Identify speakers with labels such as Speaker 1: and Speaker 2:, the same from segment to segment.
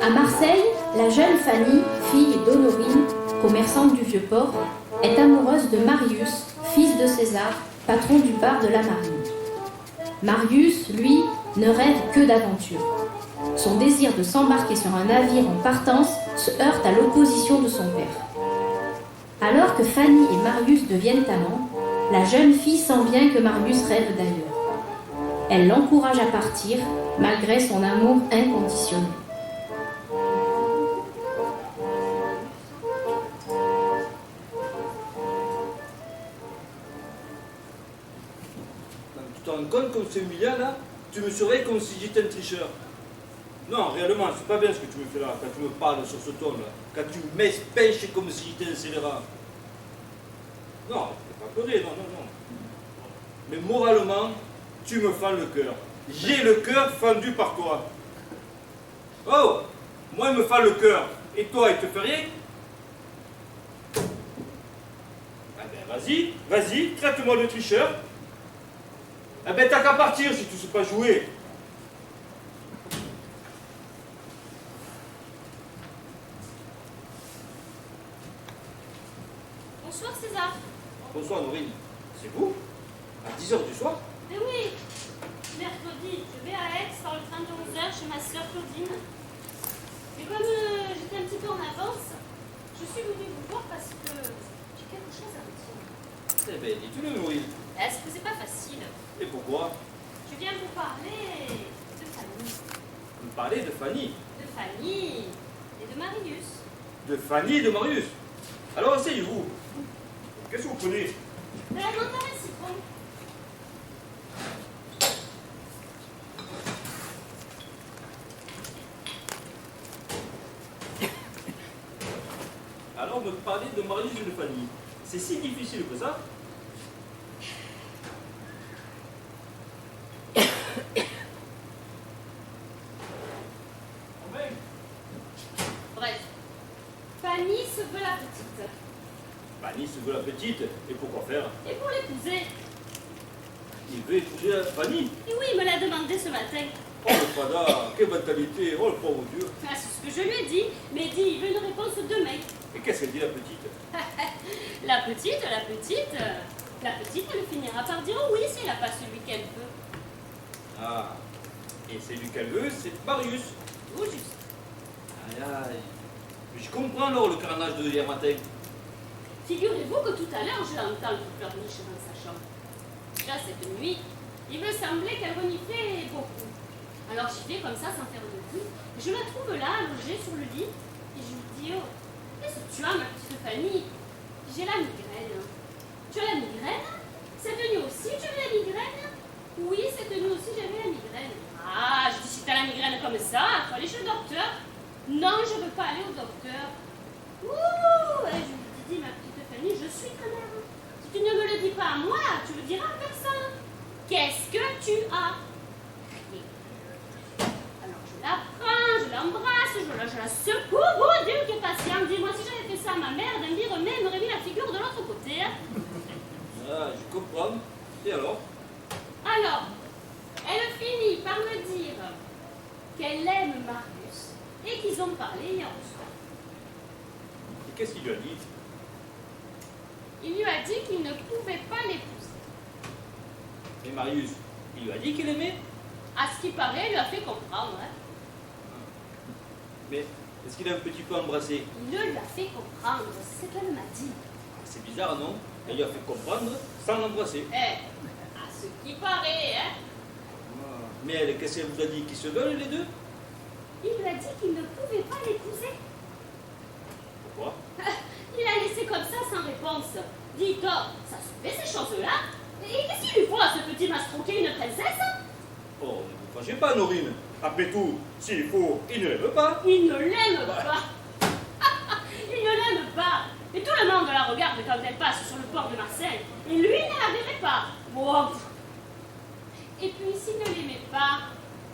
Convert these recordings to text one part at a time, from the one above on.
Speaker 1: À Marseille, la jeune Fanny, fille d'Honorine, commerçante du Vieux-Port, est amoureuse de Marius, fils de César, patron du bar de la Marine. Marius, lui, ne rêve que d'aventure. Son désir de s'embarquer sur un navire en partance se heurte à l'opposition de son père. Alors que Fanny et Marius deviennent amants, la jeune fille sent bien que Marius rêve d'ailleurs. Elle l'encourage à partir, malgré son amour inconditionnel.
Speaker 2: Tu te rends compte comme c'est humiliant là? Tu me surveilles comme si j'étais un tricheur. Non, réellement, c'est pas bien ce que tu me fais là, quand tu me parles sur ce ton là. Quand tu m'espèches comme si j'étais un scélérat. Non, tu pas pleurer, non. Mais moralement, tu me fends le cœur. J'ai le cœur fendu par toi. Oh, moi il me fend le cœur. Et toi, il te fait rien? Ah ben vas-y, traite-moi de tricheur. Ah ben t'as qu'à partir si tu sais pas jouer.
Speaker 3: Bonsoir César.
Speaker 2: Bonsoir Norine. C'est vous? À 10h du soir?
Speaker 3: Mais oui, mercredi, je vais à Aix par le train de 11h chez ma sœur Claudine. Et comme j'étais un petit peu en avance, je suis venue vous voir parce que j'ai quelque chose à vous dire.
Speaker 2: Eh ben dis-tu-le Norine.
Speaker 3: Est-ce que c'est pas facile?
Speaker 2: Et pourquoi?
Speaker 3: Je viens vous parler de Fanny.
Speaker 2: Vous me parlez de Fanny.
Speaker 3: De Fanny et de Marius.
Speaker 2: De Fanny et de Marius. Alors asseyez-vous. Qu'est-ce que vous prenez?
Speaker 3: De la menthe à citron.
Speaker 2: Alors me parler de Marius et de Fanny. C'est si difficile que ça?
Speaker 3: Bref, Fanny se veut la petite.
Speaker 2: Fanny se veut la petite. Et pourquoi faire?
Speaker 3: Et pour l'épouser.
Speaker 2: Il veut épouser Fanny.
Speaker 3: Et oui, il me l'a demandé ce matin.
Speaker 2: Oh le fada, quelle mentalité. Oh le pauvre Dieu.
Speaker 3: Ah, c'est ce que je lui ai dit, mais dit, il veut une réponse demain.
Speaker 2: Et qu'est-ce qu'elle dit la petite?
Speaker 3: La petite, elle finira par dire oui si elle n'a pas celui qu'elle veut.
Speaker 2: Ah, et celui qu'elle veut, c'est Marius.
Speaker 3: Tout juste.
Speaker 2: Aïe aïe. Mais je comprends alors le carnage de hier matin.
Speaker 3: Figurez-vous que tout à l'heure, je l'entends qui pleurniche dans sa chambre. Déjà cette nuit, il me semblait qu'elle reniflait beaucoup. Alors j'y vais comme ça, sans faire de bruit. Je la trouve là, allongée sur le lit, et je lui dis, oh, qu'est-ce que tu as, ma petite Fanny? J'ai la migraine. Tu as la migraine? Cette nuit aussi, tu avais la migraine? Oui, cette nuit aussi, j'avais la migraine. Ah, je dis, si tu as la migraine comme ça, il faut aller chez le docteur. Non, je ne veux pas aller au docteur. Ouh, et je lui dis, ma petite Fanny, je suis ta mère. Si tu ne me le dis pas à moi, tu le diras à personne. Qu'est-ce que tu as? Alors je la prends, je l'embrasse, je la secoue. Bon Dieu, que patient. Dis-moi, si j'avais fait ça à ma mère, d'un dire, mais elle m'aurait mis la figure de l'autre côté. Hein.
Speaker 2: Ah, je comprends. Et alors?
Speaker 3: Alors, elle finit par me dire qu'elle aime Marius et qu'ils ont parlé hier au soir.
Speaker 2: Et qu'est-ce qu'il lui a dit?
Speaker 3: Il lui a dit qu'il ne pouvait pas l'épouser.
Speaker 2: Et Marius, il lui a dit qu'il aimait?
Speaker 3: À ce qui paraît, elle lui a fait comprendre. Hein.
Speaker 2: Mais est-ce qu'il a un petit peu embrassé?
Speaker 3: Il ne lui a fait comprendre, c'est ce qu'elle m'a dit.
Speaker 2: C'est bizarre, non? Elle lui a fait comprendre sans l'embrasser.
Speaker 3: À ce qui paraît, hein.
Speaker 2: Mais elle, qu'est-ce qu'elle vous a dit? Qu'ils se veulent les deux?
Speaker 3: Il lui a dit qu'il ne pouvait pas l'épouser.
Speaker 2: Pourquoi?
Speaker 3: Il a laissé comme ça sans réponse. Dites, ça se fait ces choses-là? Et qu'est-ce qu'il lui faut à ce petit mastroquet, une princesse?
Speaker 2: Oh, ne vous fâchez pas, Norine. Après tout, s'il faut, il ne l'aime pas.
Speaker 3: Il ne l'aime pas. Il ne l'aime pas. Et tout le monde la regarde quand elle passe sur le port de Marseille. Et lui ne la verrait pas. Bon. Et puis, s'il ne l'aimait pas,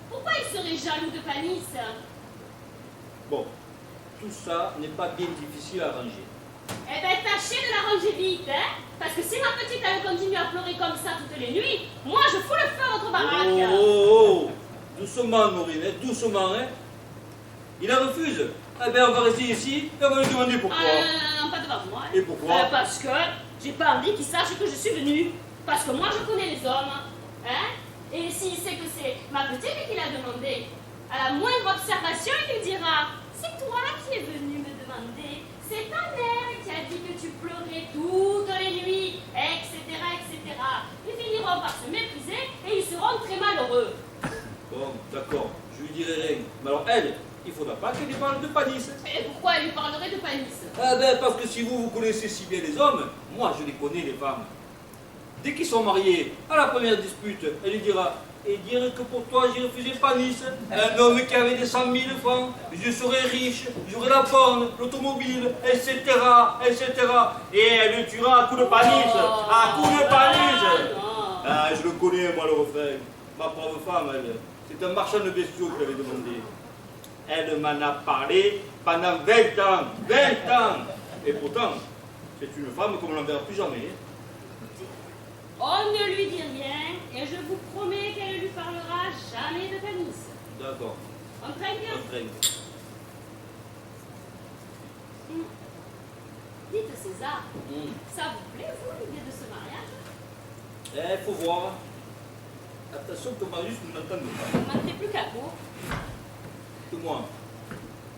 Speaker 3: pourquoi il serait jaloux de Fanny?
Speaker 2: Bon, tout ça n'est pas bien difficile à arranger.
Speaker 3: Eh ben, tâchez de l'arranger vite, hein? Parce que si ma petite, elle continue à pleurer comme ça toutes les nuits, moi, je fous le feu à votre baraque.
Speaker 2: Oh, doucement, Norine, doucement, hein. Il la refuse. Eh bien, on va rester ici et on va lui demander pourquoi.
Speaker 3: Non, pas devant moi.
Speaker 2: Et pourquoi
Speaker 3: Parce que j'ai pas envie qu'il sache que je suis venue. Parce que moi, je connais les hommes. Hein? Et s'il sait que c'est ma petite qui l'a demandé, à la moindre observation, il lui dira « C'est toi qui es venu me demander. C'est ta mère qui a dit que tu pleurais toutes les nuits, etc., etc. » Ils finiront par se mépriser et ils seront très malheureux.
Speaker 2: Bon, d'accord, je lui dirai rien. Mais alors, elle, il ne faudra pas qu'elle lui parle de Panis.
Speaker 3: Et pourquoi elle lui parlerait de Panis?
Speaker 2: Ah ben, parce que si vous connaissez si bien les hommes, moi je les connais les femmes. Dès qu'ils sont mariés, à la première dispute, elle lui dira « Et dire que pour toi j'ai refusé Panis, un homme qui avait des 100 000 francs, je serais riche, j'aurais la borne, l'automobile, etc., etc. » Et elle le tuera à coups de Panis, à coups de Panis. Ah, je le connais, moi, le refrain. Ma pauvre femme, elle, c'est un marchand de bestiaux qui l'avait demandé. Elle m'en a parlé pendant 20 ans. 20 ans. Et pourtant, c'est une femme comme on n'en verra plus jamais.
Speaker 3: On ne lui dit rien et je vous promets qu'elle ne lui parlera jamais de Panis.
Speaker 2: D'accord.
Speaker 3: On traîne bien.
Speaker 2: On traîne.
Speaker 3: Dites César, ça vous plaît, vous, l'idée de ce mariage?
Speaker 2: Il faut voir. Attention que Marius ne m'entende pas.
Speaker 3: Vous ne mentez plus qu'à vous.
Speaker 2: Que moi,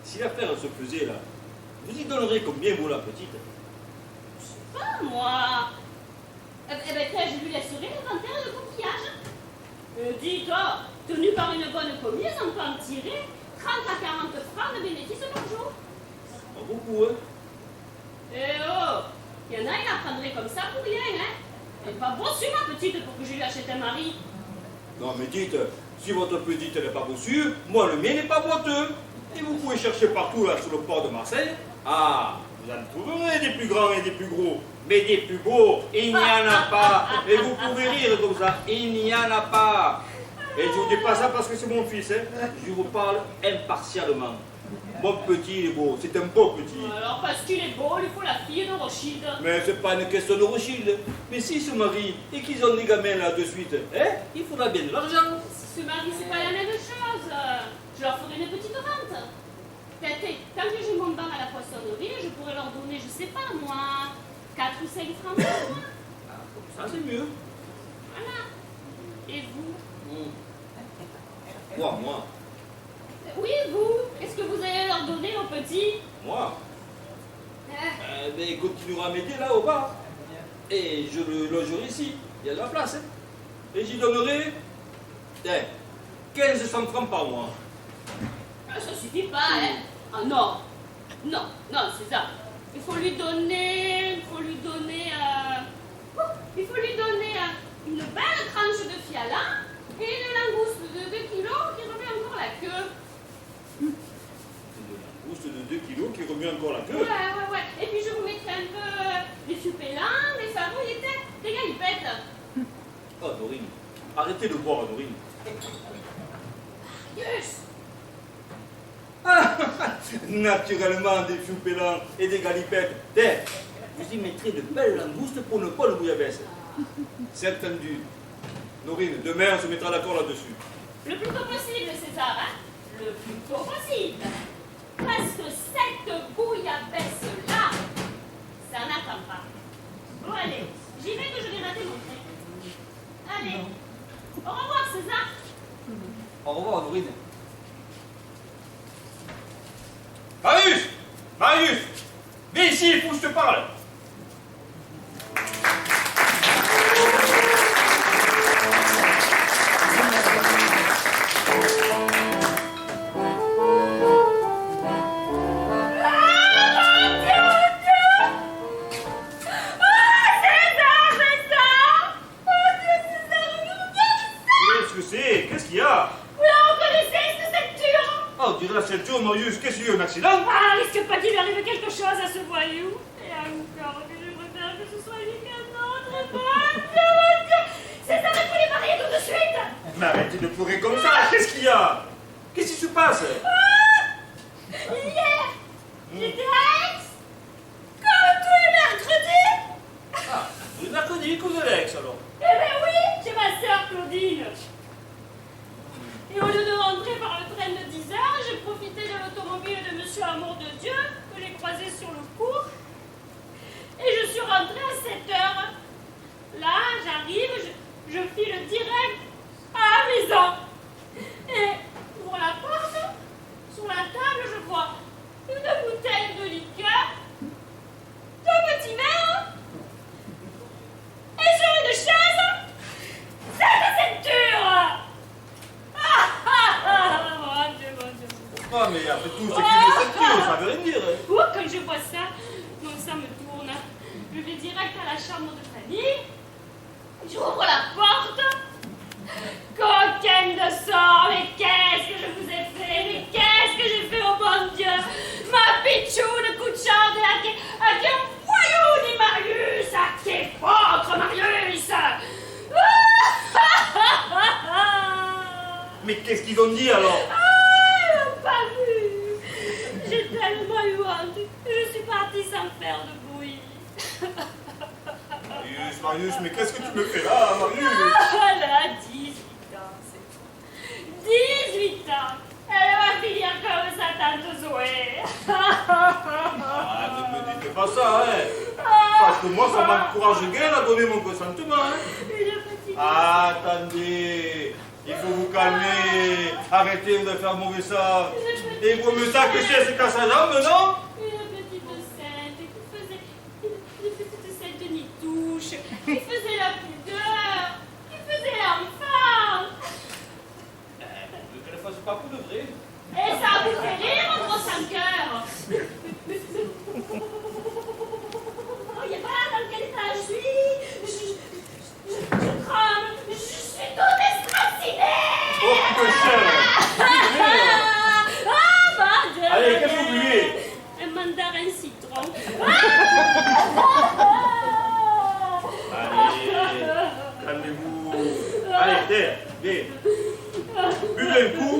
Speaker 2: si l'affaire se faisait là, vous y donnerez combien, vous, la petite?
Speaker 3: Je sais pas, moi. Eh ben, je lui laisserai l'inventaire de coquillage. Dites-toi, tenu par une bonne commise, on peut en tirer 30 à 40 francs de bénéfice par jour.
Speaker 2: Pas beaucoup, hein?
Speaker 3: Eh oh, il y en a, il la prendrait comme ça pour rien, hein. Elle n'est pas bossue, ma petite, pour que je lui achète un mari.
Speaker 2: Non, mais dites, si votre petite n'est pas bossue, moi le mien n'est pas boiteux. Et vous pouvez chercher partout là sur le port de Marseille. Ah, vous en trouverez des plus grands et des plus gros. Mais des plus beaux, il n'y en a pas. Et vous pouvez rire comme ça, il n'y en a pas. Et je vous dis pas ça parce que c'est mon fils, hein. Je vous parle impartialement. Mon petit, il est beau, c'est un beau petit.
Speaker 3: Alors, parce qu'il est beau, il faut la fille de Rothschild.
Speaker 2: Mais c'est pas une question de Rothschild. Mais s'ils se marient et qu'ils ont des gamins là de suite, hein, il faudra bien de l'argent.
Speaker 3: Si se marient, c'est pas la même chose. Je leur ferai une petite rente. Tant que j'ai mon banc à la poissonnerie, je pourrais leur donner, je sais pas moi, 4 ou 5 francs par mois.
Speaker 2: Ah, comme ça c'est mieux.
Speaker 3: Voilà. Et vous?
Speaker 2: Moi.
Speaker 3: Oui, vous. Qu'est-ce que vous allez leur donner aux petits?
Speaker 2: Moi ben, il continuera à m'aider là au bar. Et je le logerai ici. Il y a de la place. Hein. Et j'y donnerai 1500 francs par mois.
Speaker 3: Ça suffit pas, hein? Ah non. Non, César. Il faut lui donner une belle tranche de fiala et une langouste de 2 kilos qui remet encore la queue.
Speaker 2: Une langouste de 2 kilos qui remet encore la queue.
Speaker 3: Ouais. Et puis je vous mettrai un peu des suppélants, des farouilles, des galipettes.
Speaker 2: Oh, Dorine. Arrêtez de boire, Dorine.
Speaker 3: Yes.
Speaker 2: Ah, naturellement, des choupelans et des galipettes. Vous y mettrez de belles langoustes pour ne pas le bouillabaisse. C'est entendu. Norine, demain, on se mettra d'accord là-dessus.
Speaker 3: Le plus tôt possible, César, hein? Le plus tôt possible. Parce que cette bouillabaisse-là, ça n'attend pas. Bon, allez, j'y vais que je vais rater mon train. Allez, au revoir, César.
Speaker 2: Au revoir, Norine. Marius, viens ici, il faut que je te parle. Qu'est-ce qu'il y a?
Speaker 3: Vous la reconnaissez, cette ceinture?
Speaker 2: Oh, on dirait la ceinture, Marius. Qu'est-ce qu'il y a, un accident?
Speaker 3: Ah, risque pas qu'il lui arrive quelque chose à ce voyou. Et encore que je préfère que ce soit lui qu'un autre. Mon Dieu. C'est ça, il faut les marier tout de suite.
Speaker 2: Mais arrêtez de pleurer comme ça. Qu'est-ce qu'il y a? Qu'est-ce qui se passe?
Speaker 3: Hier, j'étais à Aix, comme tous les mercredis.
Speaker 2: Ah, vous êtes mercredi, que vous allez à Aix, alors?
Speaker 3: Eh ben oui, chez ma sœur Claudine. Et au lieu de rentrer par le train de 10 heures, j'ai profité de l'automobile
Speaker 2: pas, mais après tout, c'est qu'une ceinture, ça veut rien dire. Hein.
Speaker 3: Oh, quand je vois ça, mon sang me tourne. Je vais direct à la chambre de Fanny. J'ouvre la porte. Coquine de sang, mais qu'est-ce que je vous ai fait? Mais qu'est-ce que j'ai fait au bon Dieu? Ma pitchoune couchante à qui voyou dit Marius, à qui votre Marius?
Speaker 2: Mais qu'est-ce qu'ils ont dit alors?
Speaker 3: Ils n'ont pas vu. J'ai tellement eu honte. Je suis partie sans faire de bruit.
Speaker 2: Marius, mais qu'est-ce que tu me fais là, Marius?
Speaker 3: Elle a 18 ans, c'est 18 ans. Elle va finir comme sa tante Zoé.
Speaker 2: Ah, ne me dites pas ça, hein. Parce que moi, ça m'encourage guère à donner mon consentement, hein.
Speaker 3: Une petite...
Speaker 2: Attendez, il faut vous calmer. Arrêtez de faire mauvais sang. Et vous me ça que c'est ce casse à jambe, non?
Speaker 3: Une petite sainte une petite sainte nitouche, qui faisait la pudeur, qui faisait l'enfant.
Speaker 2: Je ne le fasse pas pour de vrai.
Speaker 3: Et ça vous fait rire, mon gros sans-cœur? Il n'y a pas dans quel état je suis. Je crame. Je suis toute estracinée.
Speaker 2: Oh, putain, chien.
Speaker 3: Mon Dieu.
Speaker 2: Allez, qu'est-ce que vous buvez?
Speaker 3: Un mandarin citron.
Speaker 2: Allez, calmez-vous. Allez, viens. Buvez un coup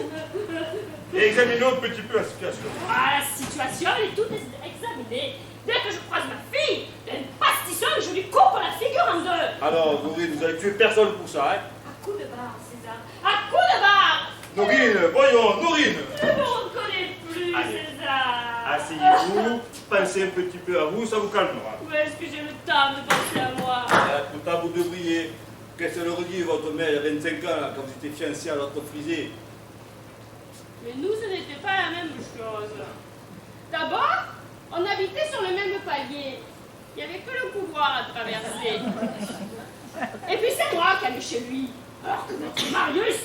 Speaker 2: et examinons un petit peu la situation.
Speaker 3: Ah, la situation, elle est toute examinée. Dès que je croise ma fille, une pastisson, je lui coupe la figure en deux.
Speaker 2: Alors, Norine, vous allez tuer personne pour ça, hein?
Speaker 3: À coup de barre, César. À coup de barre.
Speaker 2: Norine, voyons, Norine.
Speaker 3: Je ne me reconnais plus,
Speaker 2: Allez.
Speaker 3: César.
Speaker 2: Asseyez-vous, pensez un petit peu à vous, ça vous calmera.
Speaker 3: Où est-ce que j'ai le temps de penser à moi?
Speaker 2: Pourtant, vous devriez. Qu'est-ce qu'elle aurait dit, votre mère, il y a 25 ans, là, quand vous étiez fiancé à l'autre frisée?
Speaker 3: Mais nous, ce n'était pas la même chose. D'abord, on habitait sur le même palier. Il n'y avait que le couloir à traverser. Et puis c'est moi qui allais chez lui, alors que c'était Marius.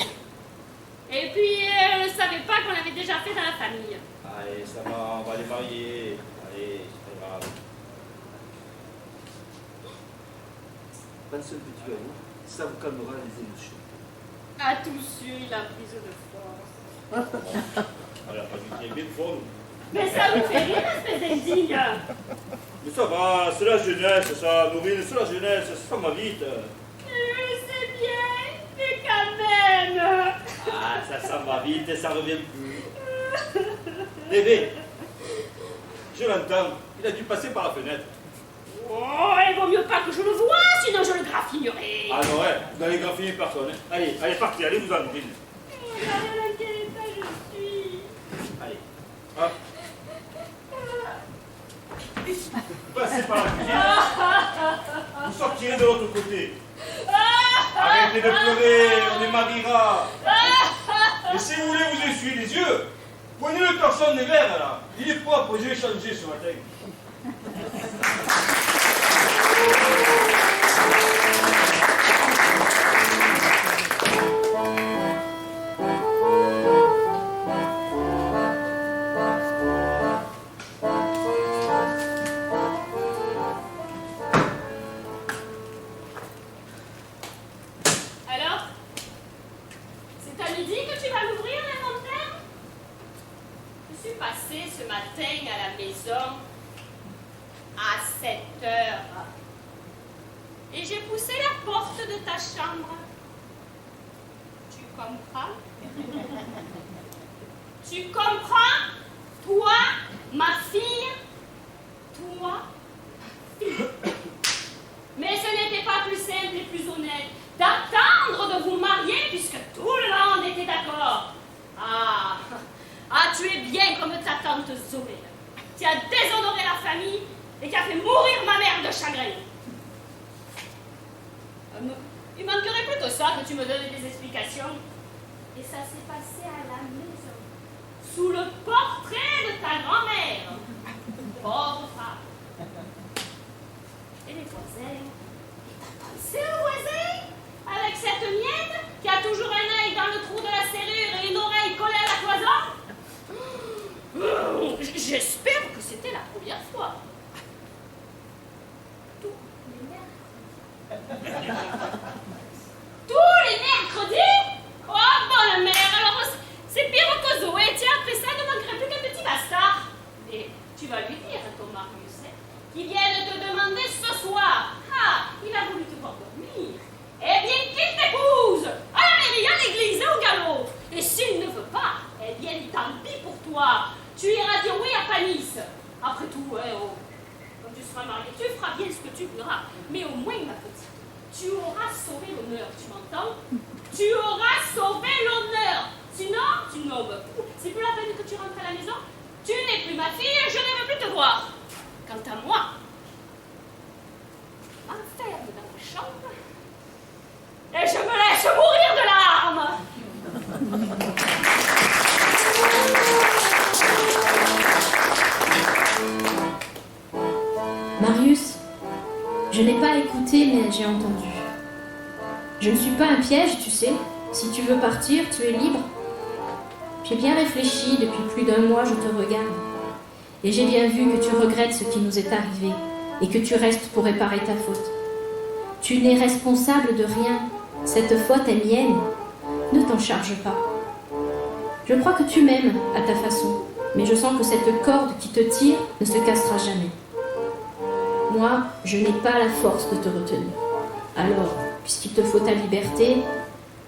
Speaker 3: Et puis, elle ne savait pas qu'on l'avait déjà fait dans la famille.
Speaker 2: Allez, ça va, on va les marier. Allez, c'est pas grave. Pensez un petit peu à vous, ça vous calmera les émotions.
Speaker 3: À tous yeux, il a prise de force.
Speaker 2: Elle a pas du tout bien de forme.
Speaker 3: Mais ça vous fait rire, espèce d'indigne.
Speaker 2: Mais ça va, c'est la jeunesse, ça, Norine, c'est la jeunesse, ça va vite.
Speaker 3: Je sais bien, mais quand même.
Speaker 2: Ah, ça va vite et ça revient plus. Bébé, je l'entends, il a dû passer par la fenêtre.
Speaker 3: Oh, il vaut mieux pas que je le voie, sinon je le graffinerai.
Speaker 2: Ah non, ouais, vous n'allez graffiner personne. Hein. Allez, allez, partez, allez vous en Norine.
Speaker 3: Regardez dans quel état je suis.
Speaker 2: Allez, hop. Passez par la cuisine. Vous sortirez de l'autre côté. Arrêtez de pleurer, on les mariera. Et si vous voulez vous essuyer les yeux, prenez le torchon des verres là. Il est propre, je vais changer ce matin.
Speaker 3: Alors, c'est à midi que tu vas l'ouvrir, l'inventaire? Je suis passée ce matin à la maison à 7 heures. Et j'ai poussé la porte de ta chambre. Tu comprends? Tu comprends? Toi, ma fille, toi, ma fille. Mais ce n'était pas plus simple et plus honnête d'attendre de vous marier puisque tout le monde était d'accord. Ah, tu es bien comme ta tante Zoé. Tu as déshonoré la famille et qui a fait mourir ma mère de chagrin. Il manquerait plutôt ça que tu me donnes des explications. Et ça s'est passé à la maison, sous le portrait de ta grand-mère. Pauvre femme. Et les voisins? C'est le voisin? Avec cette miette qui a toujours un œil dans le trou de la serrure et une oreille collée à la cloison? qui vienne te demander ce soir. Ah, il a voulu te voir dormir. Eh bien, qu'il t'épouse, à la mairie, à l'église et au galop. Et s'il ne veut pas, eh bien, tant pis pour toi. Tu iras dire oui à Panis. Après tout, quand tu seras marié, tu feras bien ce que tu voudras. Mais au moins, ma petite, tu auras sauvé l'honneur, tu m'entends? Tu auras sauvé l'honneur. Sinon, tu n'aubes plus. C'est plus la peine que tu rentres à la maison. Tu n'es plus ma fille et je ne veux plus te voir. Quant à moi, je m'enferme dans ma chambre et je me laisse mourir de larmes.
Speaker 1: Marius, je n'ai pas écouté, mais j'ai entendu. Je ne suis pas un piège, tu sais. Si tu veux partir, tu es libre. J'ai bien réfléchi, depuis plus d'un mois, je te regarde. Et j'ai bien vu que tu regrettes ce qui nous est arrivé et que tu restes pour réparer ta faute. Tu n'es responsable de rien. Cette faute est mienne. Ne t'en charge pas. Je crois que tu m'aimes à ta façon, mais je sens que cette corde qui te tire ne se cassera jamais. Moi, je n'ai pas la force de te retenir. Alors, puisqu'il te faut ta liberté,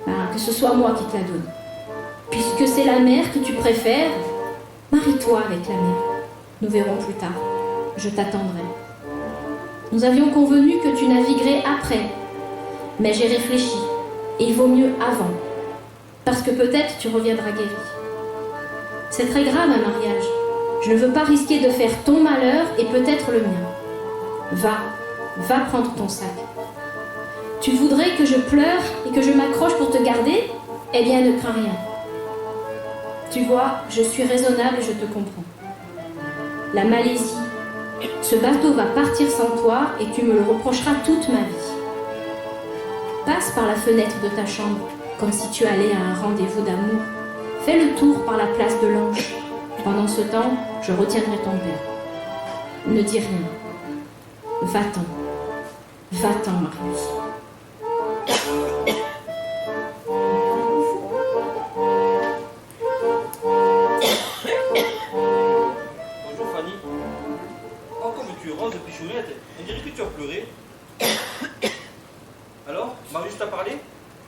Speaker 1: que ce soit moi qui te la donne. Puisque c'est la mer que tu préfères, marie-toi avec la mer. Nous verrons plus tard. Je t'attendrai. Nous avions convenu que tu naviguerais après, mais j'ai réfléchi, et il vaut mieux avant, parce que peut-être tu reviendras guéri. C'est très grave un mariage. Je ne veux pas risquer de faire ton malheur et peut-être le mien. Va prendre ton sac. Tu voudrais que je pleure et que je m'accroche pour te garder? Eh bien, ne crains rien. Tu vois, je suis raisonnable et je te comprends. La Malaisie, ce bateau va partir sans toi et tu me le reprocheras toute ma vie. Passe par la fenêtre de ta chambre, comme si tu allais à un rendez-vous d'amour. Fais le tour par la place de l'Ange. Pendant ce temps, je retiendrai ton père. Ne dis rien. Va-t'en. Va-t'en, Marius.
Speaker 2: Bonjour Fanny. Oh, comme tu es rose, pichounette, on dirait que tu as pleuré. Alors, Marius t'a parlé?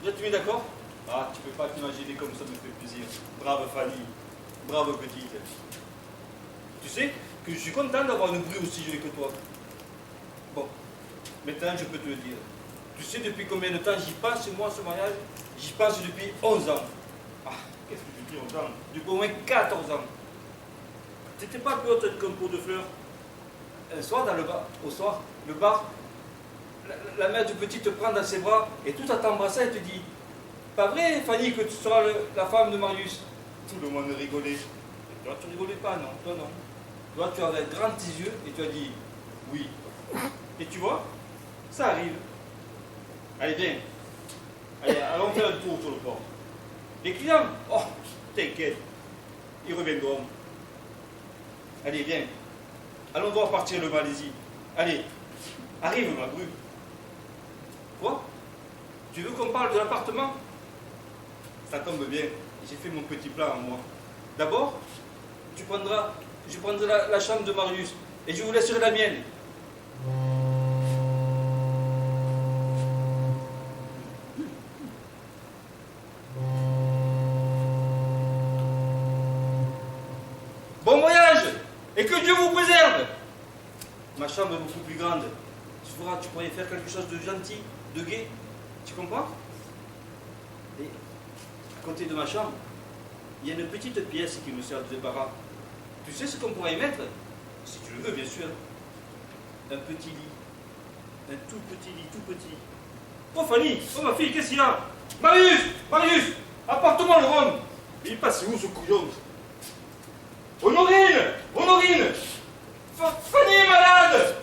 Speaker 2: Vous êtes mis d'accord? Ah, tu peux pas t'imaginer comme ça me fait plaisir. Brave Fanny, brave petite. Tu sais que je suis content d'avoir une bru aussi jolie que toi. Bon, maintenant je peux te le dire. Tu sais depuis combien de temps j'y pense, moi, ce mariage? J'y pense depuis 11 ans. Ah, qu'est-ce que je dis 11 ans? Depuis au moins 14 ans. T'étais pas plus haute qu'un pot de fleurs? Un soir, dans le bar, au soir, le bar, la mère du petit te prend dans ses bras et tout à t'embrasser, elle te dit: pas vrai, Fanny, que tu seras la femme de Marius? Tout le monde rigolait. Et toi, tu rigolais pas, non? Toi, non. Toi, tu avais grand tes yeux et tu as dit oui. Et tu vois, ça arrive. Allez, viens. Allez, allons faire un tour sur le port. Les clients, oh, t'inquiète, ils reviendront. Allez, viens. Allons voir partir le Malaisie. Allez, arrive, ma bru. Quoi? Tu veux qu'on parle de l'appartement? Ça tombe bien, j'ai fait mon petit plan à moi. D'abord, je prendrai la chambre de Marius et je vous laisserai la mienne. Bon voyage et que Dieu vous préserve. Ma chambre est beaucoup plus grande. Tu pourrais faire quelque chose de gentil, de gai. Tu comprends? Et à côté de ma chambre, il y a une petite pièce qui me sert de débarras. Tu sais ce qu'on pourrait y mettre? Si tu le veux, bien sûr. Un petit lit. Un tout petit lit, tout petit. Oh Fanny! Oh ma fille, qu'est-ce qu'il y a? Marius! Marius! Apporte-moi le rhum! Il est passé où ce couillon? Honorine! Honorine! Fanny est malade!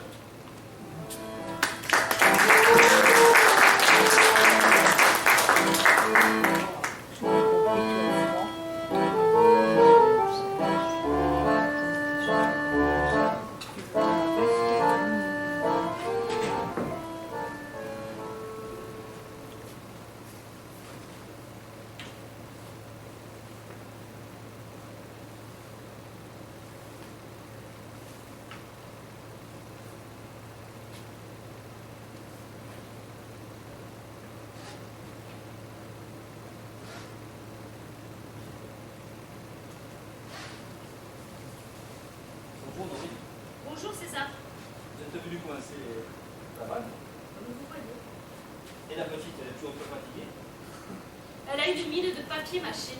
Speaker 2: Honorine,
Speaker 3: Bonjour César.
Speaker 2: vous êtes venu commencer la vanne.
Speaker 3: Comme vous voyez.
Speaker 2: Et la petite, elle est toujours un peu fatiguée.
Speaker 3: Elle a une mine de papier mâché.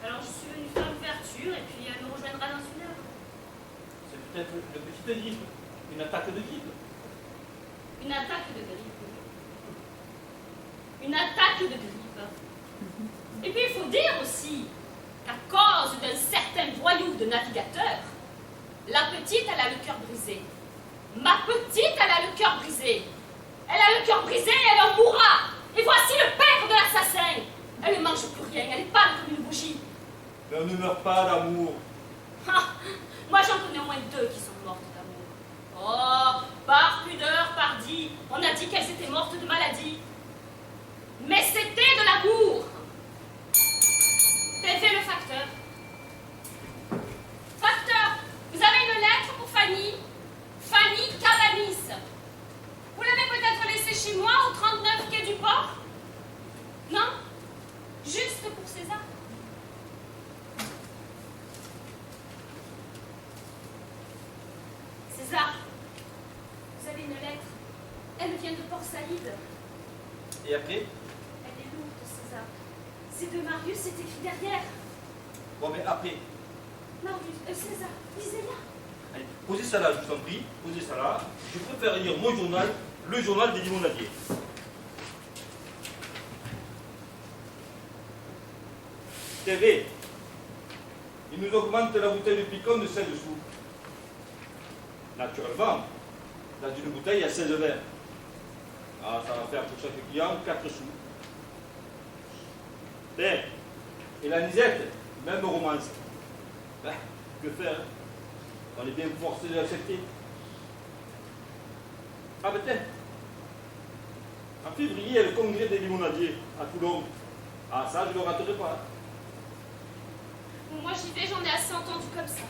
Speaker 3: Alors je suis venue faire l'ouverture et puis elle me rejoindra dans une heure.
Speaker 2: C'est peut-être une petite grippe, une attaque de grippe.
Speaker 3: Une attaque de grippe. Une attaque de grippe. Et puis il faut dire aussi qu'à cause d'un certain voyou de navigateur, la petite, elle a le cœur brisé. Ma petite, elle a le cœur brisé. Elle a le cœur brisé et elle en mourra. Et voici le père de l'assassin. Elle ne mange plus rien, elle est pâle comme une bougie.
Speaker 2: Mais on ne meurt pas d'amour.
Speaker 3: Ah, moi j'en connais au moins 2 qui sont mortes d'amour. Oh, par pudeur, pardi, on a dit qu'elles étaient mortes de maladie. Mais c'était de l'amour. Levez le facteur. Facteur, vous avez une lettre pour Fanny. Fanny Cabanis. Vous l'avez peut-être laissée chez moi au 39 quai du port? Non? Juste pour César. César, vous avez une lettre. Elle vient de Port-Saïd.
Speaker 2: Et après?
Speaker 3: Elle est lourde, César. C'est de Marius, c'est écrit derrière.
Speaker 2: Bon, mais après.
Speaker 3: Marius, César, lisez-la.
Speaker 2: Allez, posez ça là, je vous en prie. Posez ça là. Je préfère lire mon journal, le journal des limonadiers. TV. Il nous augmente la bouteille de picon de 16 sous. Naturellement, dans une bouteille, il y a 16 verres. Ah, ça va faire pour chaque client 4 sous. Ben, et la Nisette, même romance. Ben, que faire hein? On est bien forcé de l'accepter. Ah ben tiens, en février, il y a le congrès des limonadiers à Toulon. Ah ça, je ne le raterai pas.
Speaker 3: Bon, moi j'y vais, j'en ai assez entendu comme ça.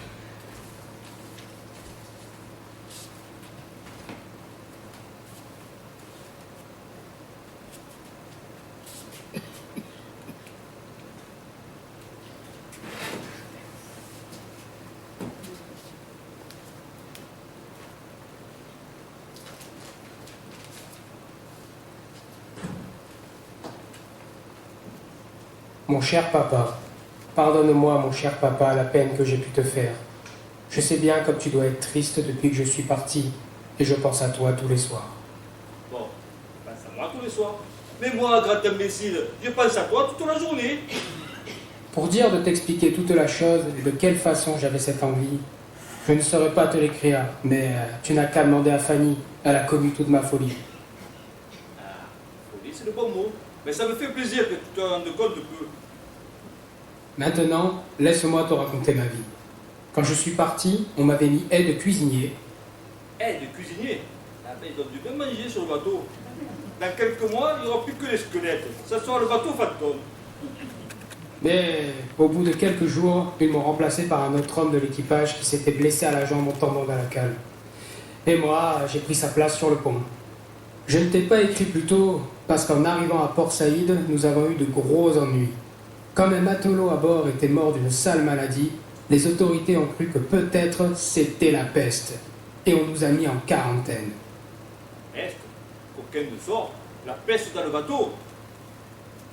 Speaker 4: Mon cher papa, pardonne-moi, mon cher papa, la peine que j'ai pu te faire. Je sais bien comme tu dois être triste depuis que je suis parti, et je pense à toi tous les soirs.
Speaker 2: Bon, pense à moi tous les soirs. Mais moi, grand imbécile, je pense à toi toute la journée.
Speaker 4: Pour dire de t'expliquer toute la chose et de quelle façon j'avais cette envie, je ne saurais pas te l'écrire, mais tu n'as qu'à demander à Fanny, elle a commis toute ma folie.
Speaker 2: Ah, folie, c'est le bon mot. Mais ça me fait plaisir que tu te rendes compte de peu.
Speaker 4: Maintenant, laisse-moi te raconter ma vie. Quand je suis parti, on m'avait mis aide de cuisinier.
Speaker 2: Eh, de cuisinier. Ah ben, ils ont dû bien manger sur le bateau. Dans quelques mois, il n'y aura plus que les squelettes. Ça sera le bateau fantôme.
Speaker 4: Mais au bout de quelques jours, ils m'ont remplacé par un autre homme de l'équipage qui s'était blessé à la jambe en tombant dans la cale. Et moi, j'ai pris sa place sur le pont. Je ne t'ai pas écrit plus tôt parce qu'en arrivant à Port-Saïd, nous avons eu de gros ennuis. Comme un matelot à bord était mort d'une sale maladie, les autorités ont cru que peut-être c'était la peste. Et on nous a mis en quarantaine.
Speaker 2: Peste, aucun ne sort. La peste dans le bateau.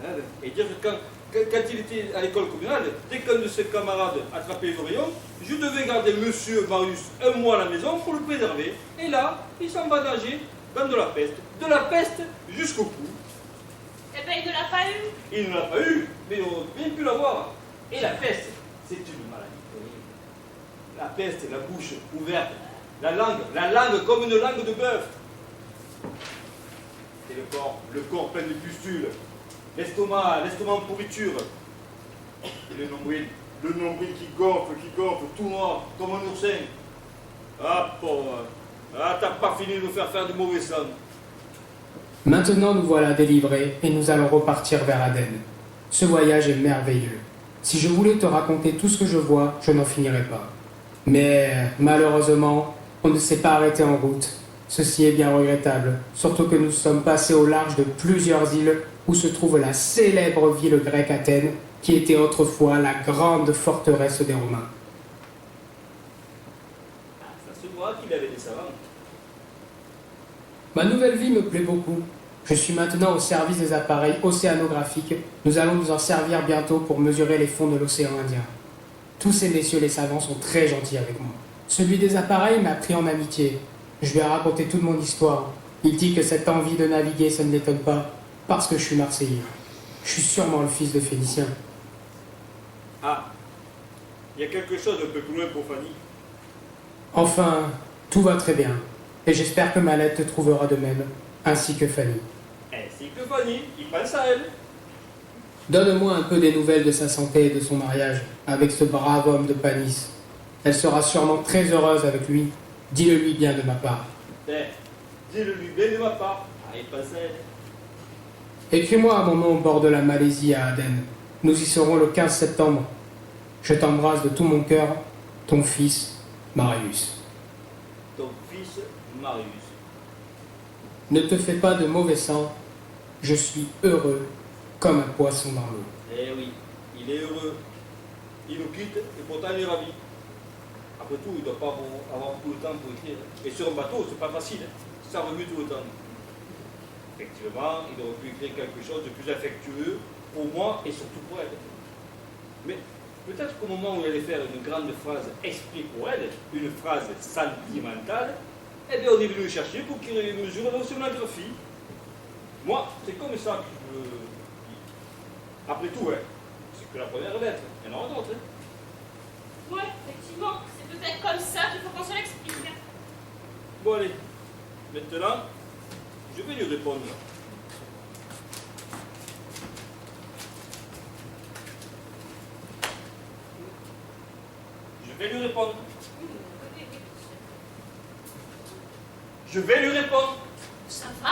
Speaker 2: Hein, et dire que quand il était à l'école communale, dès qu'un de ses camarades attrapait les oreillons, je devais garder monsieur Marius un mois à la maison pour le préserver. Et là, il s'en va nager dans de la peste. De la peste jusqu'au cou.
Speaker 3: Eh ben, il ne l'a pas eu.
Speaker 2: Il ne l'a pas eu, mais on aurait bien pu l'avoir. Et la peste, c'est une maladie. La peste, la bouche ouverte, la langue comme une langue de bœuf. Et le corps plein de pustules, l'estomac en pourriture. Et le nombril qui gonfle, tout noir, comme un oursin. Ah, pauvre. Ah, t'as pas fini de nous faire du mauvais sang.
Speaker 4: Maintenant, nous voilà délivrés et nous allons repartir vers Aden. Ce voyage est merveilleux. Si je voulais te raconter tout ce que je vois, je n'en finirais pas. Mais malheureusement, on ne s'est pas arrêté en route. Ceci est bien regrettable, surtout que nous sommes passés au large de plusieurs îles où se trouve la célèbre ville grecque Athènes, qui était autrefois la grande forteresse des Romains.
Speaker 2: pas qu'il avait des savants.
Speaker 4: Ma nouvelle vie me plaît beaucoup. Je suis maintenant au service des appareils océanographiques. Nous allons nous en servir bientôt pour mesurer les fonds de l'océan Indien. Tous ces messieurs les savants sont très gentils avec moi. Celui des appareils m'a pris en amitié. Je lui ai raconté toute mon histoire. Il dit que cette envie de naviguer, ça ne l'étonne pas, parce que je suis Marseillais. Je suis sûrement le fils de Félicien.
Speaker 2: Ah, il y a quelque chose un peu plus loin pour Fanny.
Speaker 4: Enfin, tout va très bien. Et j'espère que Malette te trouvera de même, ainsi que Fanny.
Speaker 2: Ainsi que Fanny, il pense à elle.
Speaker 4: Donne-moi un peu des nouvelles de sa santé et de son mariage avec ce brave homme de Panis. Elle sera sûrement très heureuse avec lui. Dis-le lui bien de ma part.
Speaker 2: Dis-le lui bien de ma part. Ah, il pense à elle.
Speaker 4: Écris-moi à mon nom au bord de la Malaisie à Aden. Nous y serons le 15 septembre. Je t'embrasse de tout mon cœur, ton fils, Marius.
Speaker 2: Ton fils, Marius.
Speaker 4: Ne te fais pas de mauvais sang. Je suis heureux comme un poisson dans l'eau.
Speaker 2: Eh oui, il est heureux. Il nous quitte et pourtant il est ravi. Après tout, il ne doit pas avoir beaucoup de temps pour écrire. Et sur un bateau, c'est pas facile. Ça remue tout le temps. Effectivement, il aurait pu écrire quelque chose de plus affectueux pour moi et surtout pour elle. Mais peut-être qu'au moment où il allait faire une grande phrase esprit pour elle, une phrase sentimentale, eh bien on est venu le chercher pour qu'il mesure l'océanographie. Moi, c'est comme ça que je le dis. Après tout, hein, c'est que la première lettre. Il y en aura d'autres. Hein.
Speaker 3: Ouais, effectivement, c'est peut-être comme ça qu'il faut qu'on se l'explique.
Speaker 2: Bon, allez. Maintenant, je vais lui répondre. Je vais lui répondre. Je vais lui répondre.
Speaker 3: Ça va.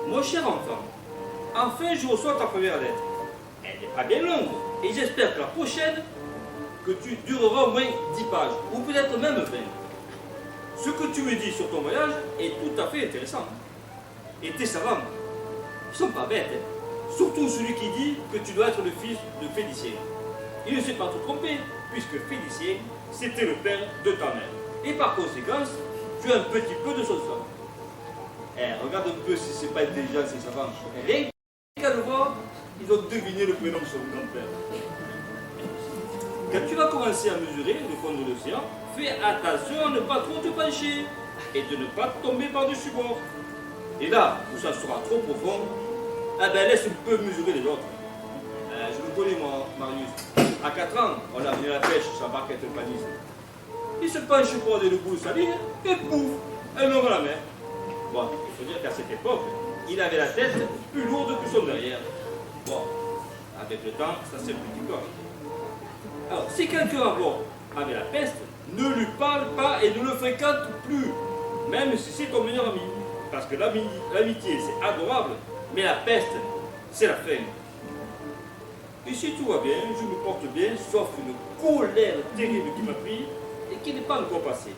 Speaker 2: Mon cher enfant, enfin je reçois ta première lettre. Elle n'est pas bien longue, et j'espère que la prochaine, que tu dureras au moins 10 pages, ou peut-être même 20. Ce que tu me dis sur ton voyage est tout à fait intéressant. Et tes savants, ils sont pas bêtes. Hein. Surtout celui qui dit que tu dois être le fils de Félicien. Il ne s'est pas trop trompé, puisque Félicien, c'était le père de ta mère. Et par conséquent, tu as un petit peu de son sang. Regarde un peu si c'est pas intelligent ces savants. Rien qu'à le voir, ils ont deviné le prénom de son grand-père. Quand tu vas commencer à mesurer le fond de l'océan, fais attention à ne pas trop te pencher et de ne pas tomber par-dessus bord. Et là où ça sera trop profond, eh ben laisse un peu mesurer les autres. Je le connais moi, Marius. À 4 ans, on a venu à la pêche sur sa barquette panise. Il se penche pour aller le bout de sa ligne et pouf, un homme à la mer. Bon, il faut dire qu'à cette époque, il avait la tête plus lourde que son derrière. Bon, avec le temps, ça s'est petit corps. Alors, si quelqu'un à bord avait la peste, ne lui parle pas et ne le fréquente plus, même si c'est ton meilleur ami. Parce que l'amitié, c'est adorable, mais la peste, c'est la fin. Et si tout va bien, je me porte bien, sauf une colère terrible qui m'a pris et qui n'est pas encore passée.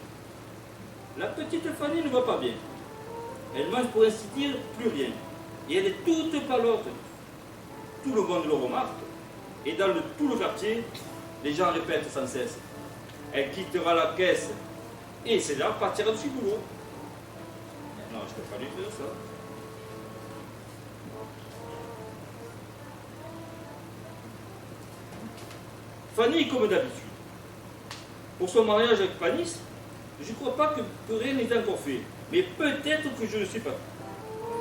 Speaker 2: La petite Fanny ne va pas bien. Elle mange pour ainsi dire plus rien. Et elle est toute pâlotte. Tout le monde le remarque. Et dans tout le quartier, les gens répètent sans cesse. Elle quittera la caisse et c'est là partira du boulot. Non, je ne peux pas lui faire ça. Fanny, comme d'habitude. Pour son mariage avec Panis, Je ne crois pas que rien n'est encore fait. Mais peut-être que je ne sais pas.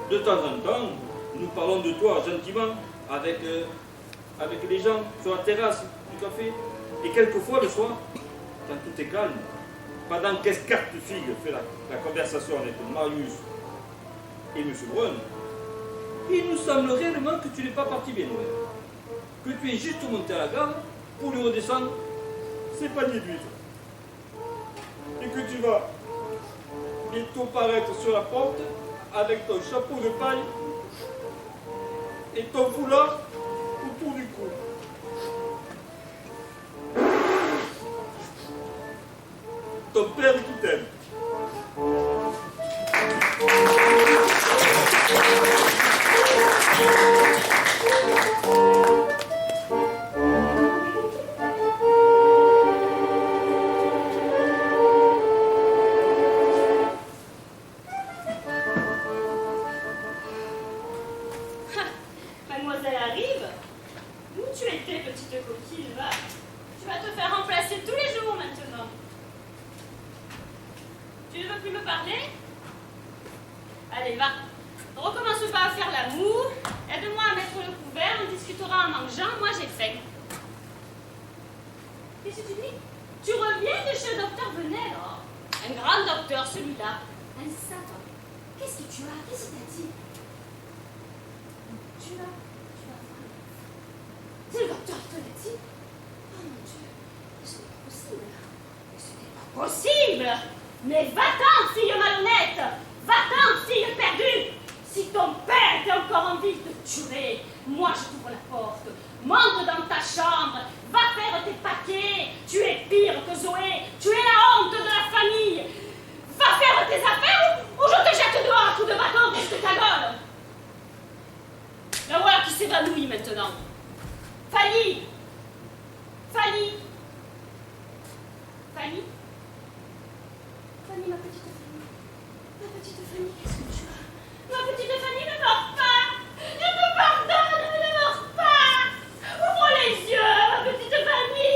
Speaker 2: De temps en temps, nous parlons de toi gentiment avec les gens sur la terrasse du café. Et quelquefois le soir, quand tout est calme, pendant qu'Escartefigue fait la conversation avec Marius et M. Brun, il nous semble réellement que tu n'es pas parti bien loin. Que tu es juste monté à la gare pour lui redescendre ses paniers d'huile. Et que tu vas bientôt paraître sur la porte avec ton chapeau de paille et ton foulard autour du cou. Ton père qui t'aime.
Speaker 3: Mademoiselle arrive. Où tu étais, petite coquine, va. Tu vas te faire remplacer tous les jours maintenant. Tu ne veux plus me parler? Allez, va. Ne recommence pas à faire l'amour. Aide-moi à mettre le couvert, on discutera en mangeant. Moi, j'ai faim. Qu'est-ce que tu dis? Tu reviens de chez le docteur Venel, oh. Un grand docteur, celui-là. Un savant. Qu'est-ce que tu as? Qu'est-ce qu'il t'a dit? Tu vas voir. C'est le docteur qui te l'a dit? Oh mon Dieu. Ce n'est pas possible. Mais ce n'est pas possible. Mais va-t'en, fille malhonnête. Va-t'en, fille perdue. Si ton père était encore en vie de te tuer, moi je t'ouvre la porte. Monte dans ta chambre. Va faire tes paquets. Tu es pire que Zoé. Tu es la honte de la famille. Va faire tes affaires ou je te jette dehors à coups de bâton de ta gueule. La voilà qui s'évanouit maintenant. Fanny! Fanny! Fanny? Fanny, ma petite Fanny. Ma petite Fanny, qu'est-ce que tu as? Ma petite Fanny, ne meurs pas! Je te pardonne, mais ne meurs pas! Ouvre les yeux, ma petite Fanny!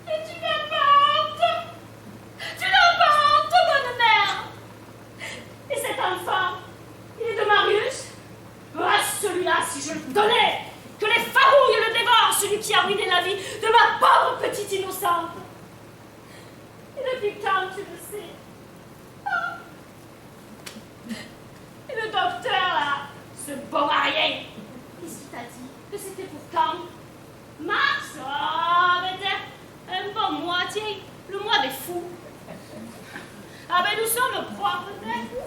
Speaker 3: Mais tu n'as pas honte! Tu n'as pas honte, bonne mère! Et cet enfant, il est de Marius? Ah, celui-là, si je le donnais, que les farouilles le dévorent, celui qui a ruiné la vie de ma pauvre petite innocente. Et depuis quand tu le sais? Ah. Et le docteur, là, ce bon à rien, qu'est-ce qu'il t'a dit? Que c'était pour quand? Mars? Oh, mais un bon mois, tiens, le mois des fous. Ah ben nous sommes propres, peut-être.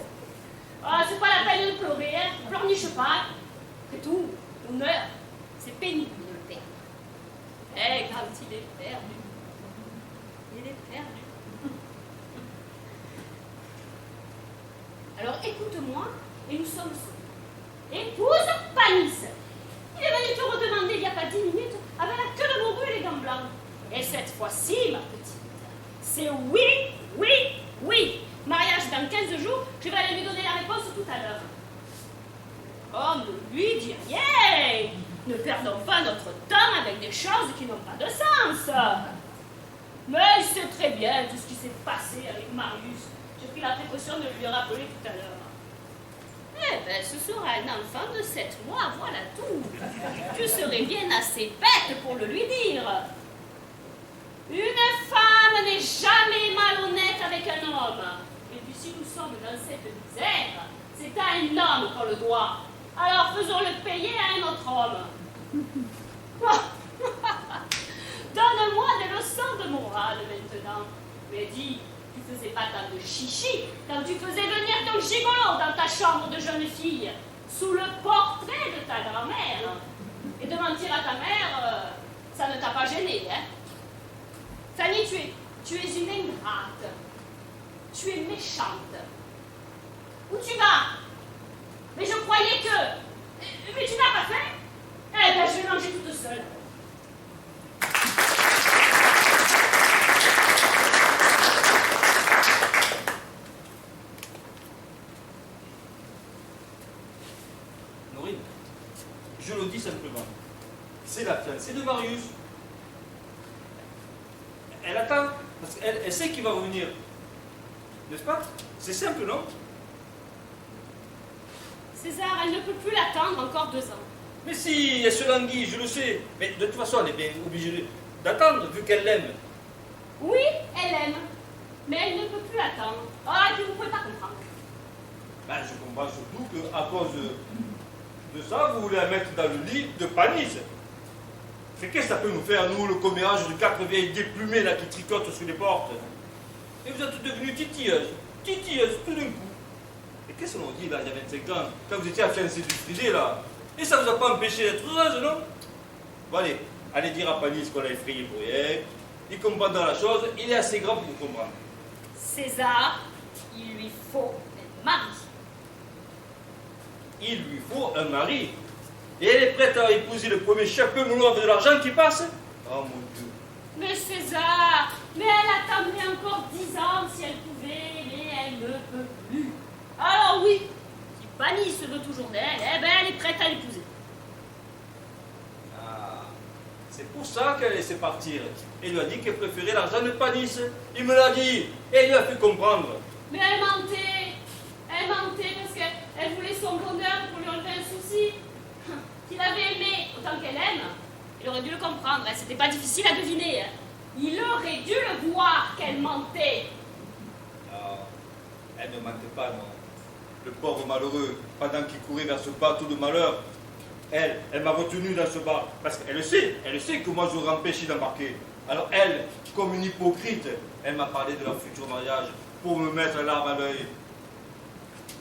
Speaker 3: Ah, c'est pas la peine de pleurer, hein. Pleurniche pas. C'est tout. On meurt. C'est pénible de le perdre. Eh, quand il est perdu. Il est perdu. Alors écoute-moi, et nous sommes sauvés. Épouse Panis. Il est venu te redemander il n'y a pas 10 minutes avec la queue de morue et les gants blancs. Et cette fois-ci, ma petite, c'est oui, oui, oui. Mariage dans 15 jours, je vais aller lui donner la réponse tout à l'heure. Oh, ne lui dis rien! Ne perdons pas notre temps avec des choses qui n'ont pas de sens. Mais il sait très bien tout ce qui s'est passé avec Marius. J'ai pris la précaution de lui rappeler tout à l'heure. Eh ben, ce sera un enfant de 7 mois, voilà tout. Tu serais bien assez bête pour le lui dire. Une femme n'est jamais malhonnête avec un homme. Et puis si nous sommes dans cette misère, c'est à un homme qu'on le doit. Alors faisons-le payer à un autre homme. Donne-moi des leçons de morale maintenant. Mais dis, tu faisais pas tant de chichi quand tu faisais venir ton gigolo dans ta chambre de jeune fille, sous le portrait de ta grand-mère. Et de mentir à ta mère, ça ne t'a pas gêné, hein? Fanny, tu es une ingrate. Tu es méchante. Où tu vas? Mais je croyais que... Mais tu n'as pas faim? Eh bien, je vais manger toute seule.
Speaker 2: Norine, je le dis simplement. C'est la fiancée de Marius. Elle attend, Parce qu'elle elle sait qu'il va revenir. N'est-ce pas? C'est simple, non?
Speaker 3: César, elle ne peut plus l'attendre encore 2 ans.
Speaker 2: Mais si, elle se languit, je le sais. Mais de toute façon, elle est bien obligée d'attendre, vu qu'elle l'aime.
Speaker 3: Oui, elle aime, mais elle ne peut plus attendre. Ah, et puis vous ne pouvez pas comprendre.
Speaker 2: Ben, je comprends surtout qu'à cause de ça, vous voulez la mettre dans le lit de Panis. C'est qu'est-ce que ça peut nous faire, nous, le commérage de 4 vieilles déplumées là qui tricotent sous les portes? Et vous êtes devenue titilleuse tout d'un coup. Et qu'est-ce qu'on dit là, il y a 25 ans, quand vous étiez fiancée du Frisé là? Et ça vous a pas empêché d'être heureuse, non? Bon allez dire à Panis qu'on l'a effrayé pour rien. Il comprend dans la chose, il est assez grand pour vous comprendre.
Speaker 3: César, il lui faut un mari.
Speaker 2: Il lui faut un mari. Et elle est prête à épouser le premier chapeau melon avec de l'argent qui passe? Oh mon Dieu.
Speaker 3: Mais César, mais elle attendrait encore 10 ans si elle pouvait, mais elle ne peut plus. Alors oui, si Panis se veut toujours d'elle, eh ben elle est prête à l'épouser.
Speaker 2: Ah, c'est pour ça qu'elle a laissé partir. Elle lui a dit qu'elle préférait l'argent de Panis. Il me l'a dit. Et elle lui a fait comprendre.
Speaker 3: Mais elle mentait. Elle mentait parce qu'elle voulait son bonheur pour lui enlever un souci. S'il avait aimé autant qu'elle aime, il aurait dû le comprendre. C'était pas difficile à deviner. Il aurait dû le voir qu'elle mentait.
Speaker 2: Non, elle ne mentait pas, non. Le pauvre malheureux, pendant qu'il courait vers ce bateau de malheur, elle m'a retenu dans ce bar. Parce qu'elle sait que moi j'aurais empêché d'embarquer. Alors elle, comme une hypocrite, elle m'a parlé de leur futur mariage pour me mettre la larme à l'œil.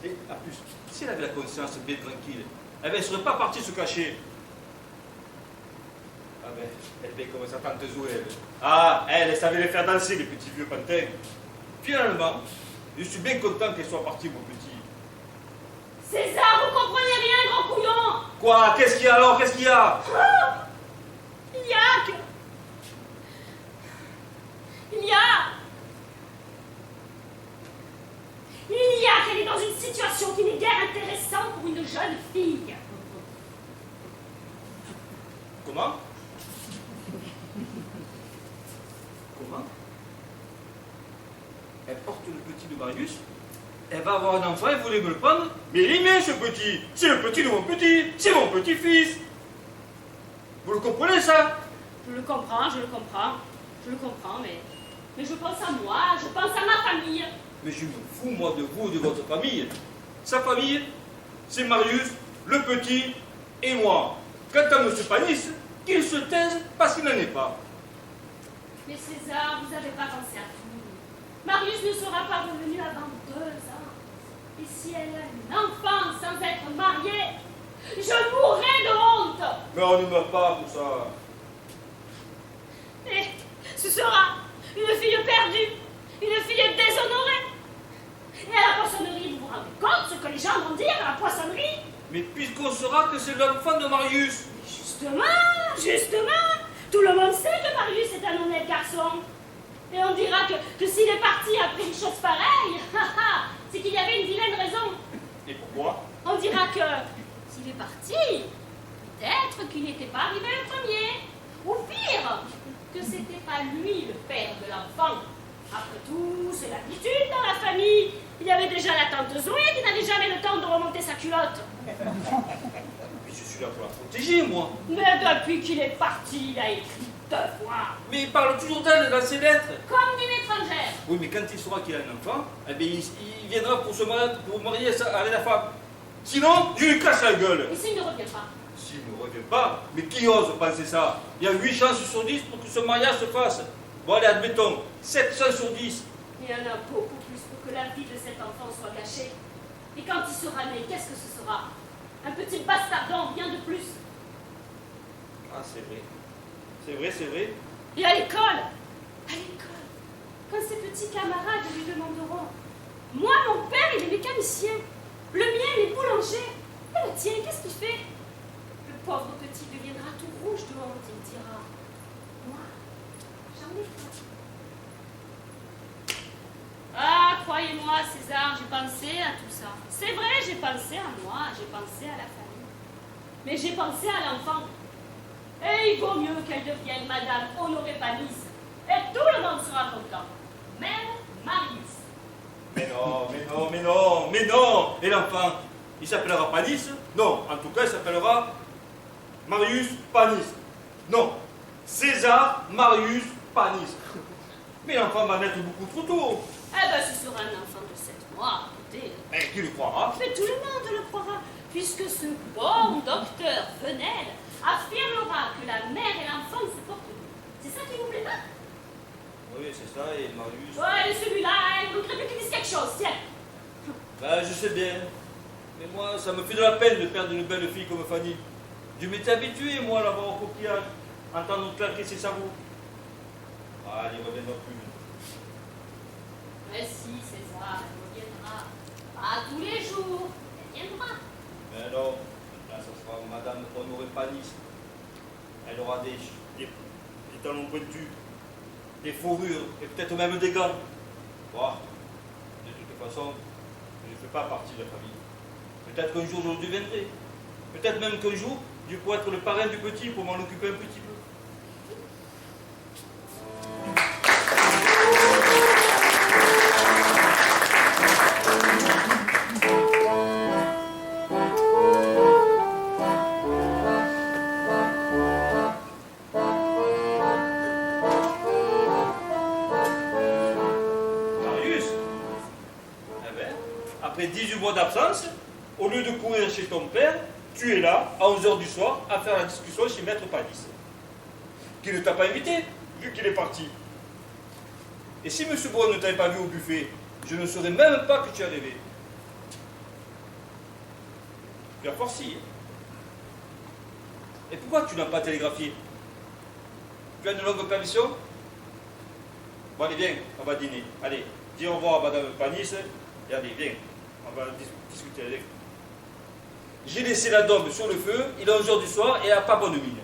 Speaker 2: Et en plus, si elle avait la conscience bien tranquille, elle ne serait pas partie se cacher. Ah ben, elle fait comme sa tante Zoé, elle. Ah, elle savait les faire danser, les petits vieux pantins. Finalement, je suis bien content qu'elle soit partie, mon petit.
Speaker 3: César, vous comprenez rien, grand couillon.
Speaker 2: Quoi? Qu'est-ce qu'il y a alors? Qu'est-ce qu'il y a?
Speaker 3: Il y a que... Il y a qu'elle est dans une situation qui n'est guère intéressante pour une jeune fille.
Speaker 2: Comment? Comment? Elle porte le petit de Marius. Elle va avoir un enfant, elle voulait me le prendre. Mais il est mien, ce petit. C'est le petit de mon petit. C'est mon petit-fils. Vous le comprenez, ça?
Speaker 3: Je le comprends, mais je pense à moi, je pense à ma famille.
Speaker 2: Mais je me fous, moi, de vous, de votre famille. Sa famille, c'est Marius, le petit et moi. Quant à M. Panis, qu'il se taise parce qu'il n'en est pas.
Speaker 3: Mais César, vous n'avez pas pensé à tout. Marius ne sera pas revenu avant 2 ans. Et si elle a un enfant sans être mariée, je mourrai de honte.
Speaker 2: Mais on ne meurt pas pour ça.
Speaker 3: Et ce sera une fille perdue, une fille déshonorée. Et à la poissonnerie, vous vous rendez compte ce que les gens vont dire à la poissonnerie?
Speaker 2: Mais puisqu'on saura que c'est l'enfant de Marius.
Speaker 3: Justement, tout le monde sait que Marius est un honnête garçon. Et on dira que s'il est parti après une chose pareille, c'est qu'il y avait une vilaine raison.
Speaker 2: Et pourquoi?
Speaker 3: On dira que s'il est parti, peut-être qu'il n'était pas arrivé le premier. Ou pire, que c'était pas lui le père de l'enfant. Après tout, c'est l'habitude dans la famille. Il y avait déjà la tante Zoé qui n'avait jamais le temps de remonter sa culotte.
Speaker 2: Mais je suis là pour la protéger, moi.
Speaker 3: Mais depuis qu'il est parti, il a écrit 2 fois.
Speaker 2: Mais il parle toujours d'elle dans ses lettres.
Speaker 3: Comme d'une étrangère.
Speaker 2: Oui, mais quand il saura qu'il a un enfant, eh bien, il viendra pour se marier avec la femme. Sinon, je lui casse la gueule.
Speaker 3: Et s'il ne revient pas?
Speaker 2: S'il ne revient pas, mais qui ose penser ça? Il y a 8 chances sur 10 pour que ce mariage se fasse. Bon, allez, admettons, 7 chances sur 10.
Speaker 3: Il y en a beaucoup plus pour que la vie de cet enfant soit gâchée. Et quand il sera né, qu'est-ce que ce sera? Un petit bastardon, rien de plus.
Speaker 2: Ah, c'est vrai. C'est vrai, c'est vrai.
Speaker 3: Et à l'école, quand ses petits camarades lui demanderont: moi, mon père, il est mécanicien. Le mien, il est boulanger. Et le tien, qu'est-ce qu'il fait? Le pauvre petit deviendra tout rouge de honte. Il dira: moi, j'en ai pas. Ah, croyez-moi, César, j'ai pensé à tout ça. C'est vrai, j'ai pensé à moi, j'ai pensé à la famille. Mais j'ai pensé à l'enfant. Et il vaut mieux qu'elle devienne Madame Honoré Panis. Et tout le monde sera content. mère, Marius.
Speaker 2: Mais non, mais non, mais non, mais non. Et l'enfant, il s'appellera Panis? Non, en tout cas, il s'appellera Marius Panis. Non, César Marius Panis. Mais l'enfant va naître beaucoup trop tôt.
Speaker 3: Eh ben, ce sera un enfant de 7 mois, écoutez.
Speaker 2: Mais qui le croira?
Speaker 3: Mais tout le monde le croira, puisque ce bon docteur Venel affirmera que la mère et l'enfant se portent mieux. C'est ça qui vous plaît pas?
Speaker 2: Oui, c'est ça, et Marius...
Speaker 3: Ouais, celui-là, il voudrait plus qu'il dise quelque chose, tiens.
Speaker 2: Ben, je sais bien. Mais moi, ça me fait de la peine de perdre une belle fille comme Fanny. Je m'étais habitué, moi, à la voir au coquillage, entendre claquer ses sabots. Ah, il ne reviendra plus.
Speaker 3: Mais si, César, elle reviendra. Pas tous les jours, elle viendra.
Speaker 2: Mais non, là, ça sera Madame Honoré Panis. Elle aura des talons pointus, des fourrures, et peut-être même des gants. Bon, de toute façon, je ne fais pas partie de la famille. Peut-être qu'un jour, je le deviendrai. Peut-être même qu'un jour, je pourrai être le parrain du petit pour m'en occuper un petit peu. Marius, eh ben, après 18 mois d'absence, au lieu de courir chez ton père, tu es là, à 11h du soir, à faire la discussion chez Maître Panis. Qui ne t'a pas invité, vu qu'il est parti. Et si M. Braun ne t'avait pas vu au buffet, je ne saurais même pas que tu es arrivé. Tu as forci. Et pourquoi tu n'as pas télégraphié? Tu as une longue permission? Bon, allez, viens, on va dîner. Allez, dis au revoir à Madame Panis, et allez, viens, on va discuter avec. J'ai laissé la daube sur le feu, il est 11h du soir et elle n'a pas bonne mine.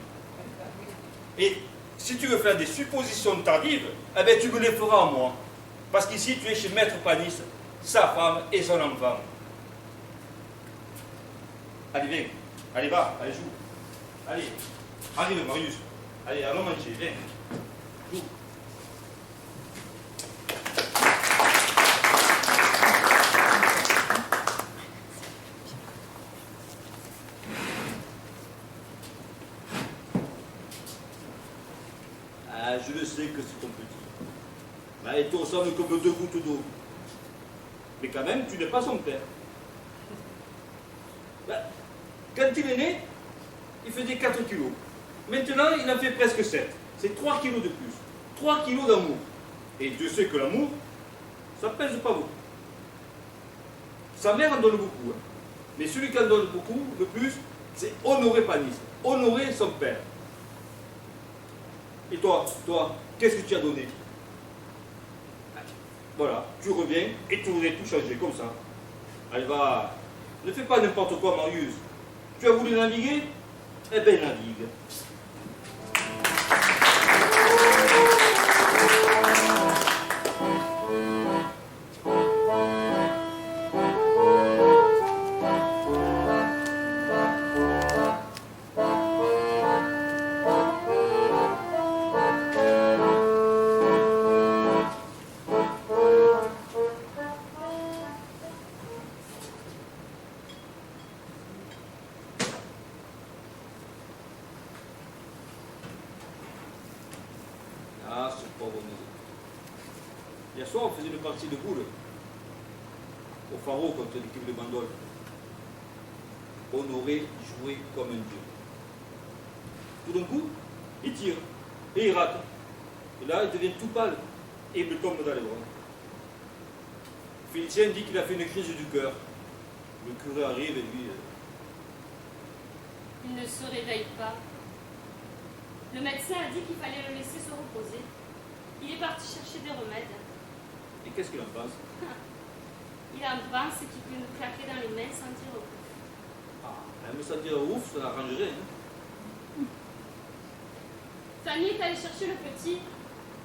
Speaker 2: Et si tu veux faire des suppositions tardives, eh bien tu me les feras à moi. Parce qu'ici tu es chez Maître Panis, sa femme et son enfant. Allez, viens. Allez, va, allez, joue. Allez, arrive Marius. Allez, allons manger, viens. Joue. Ah, je le sais que c'est ton petit. Mais il te ressemble comme deux gouttes d'eau. Mais quand même, tu n'es pas son père. Ben, quand il est né, il faisait 4 kilos. Maintenant, il en fait presque 7. C'est 3 kilos de plus. 3 kilos d'amour. Et Dieu sait que l'amour, ça pèse pas beaucoup. Sa mère en donne beaucoup. Hein. Mais celui qui en donne beaucoup, le plus, c'est Honoré Panis. Honorer son père. Et toi, qu'est-ce que tu as donné? Voilà, tu reviens et tu voudrais tout changer, comme ça. Allez, va. Ne fais pas n'importe quoi, Marius. Tu as voulu naviguer? Eh bien, navigue. Ah, ce pauvre maison. Hier soir, on faisait une partie de boules au pharo contre l'équipe de Bandol. Honoré jouait comme un dieu. Tout d'un coup, il tire et il rate. Et là, il devient tout pâle et il me tombe dans les bras. Félicien dit qu'il a fait une crise du cœur. Le curé arrive et lui...
Speaker 3: Il ne se réveille pas. Le médecin a dit qu'il fallait le laisser se reposer. Il est parti chercher des remèdes.
Speaker 2: Et qu'est-ce qu'il en pense?
Speaker 3: Il en pense qu'il peut nous claquer dans les mains sans dire ouf.
Speaker 2: Ah, même sans dire ouf, ça l'arrangerait. Hein.
Speaker 3: Fanny est allée chercher le petit.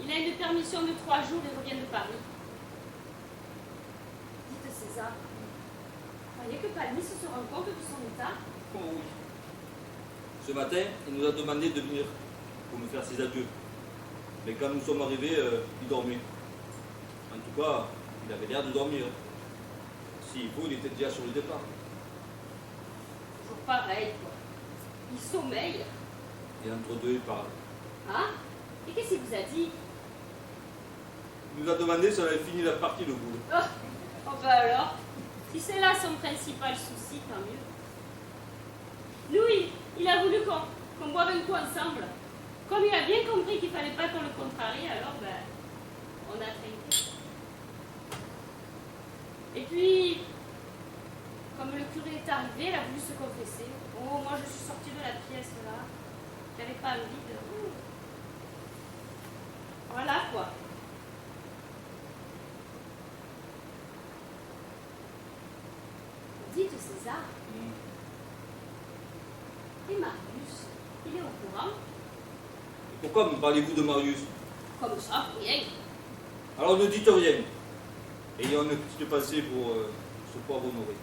Speaker 3: Il a une permission de 3 jours et revient de Paris. Dites César, croyez que Palmy se rend compte de son état?
Speaker 2: Oh oui. Ce matin, il nous a demandé de venir pour nous faire ses adieux. Mais quand nous sommes arrivés, il dormait. tout cas, il avait l'air de dormir. S'il faut, il était déjà sur le départ.
Speaker 3: Toujours pareil, quoi. Il sommeille.
Speaker 2: Et entre deux, il parle.
Speaker 3: Hein? Et qu'est-ce qu'il vous a dit?
Speaker 2: Il nous a demandé si on avait fini la partie de boule.
Speaker 3: Oh bah alors, si c'est là son principal souci, tant mieux. Louis, il a voulu qu'on boive un coup ensemble. Comme il a bien compris qu'il fallait pas qu'on le contrarie, alors ben, on a trinqué. Et puis, comme le curé est arrivé, il a voulu se confesser. Oh, moi je suis sortie de la pièce là. J'avais pas envie de... Voilà quoi. Dites César. Et Marius, il est au courant?
Speaker 2: Et pourquoi me parlez-vous de Marius?
Speaker 3: Comme ça, rien.
Speaker 2: Alors ne dites rien. Ayons une petite pensée pour ce pauvre Honoré.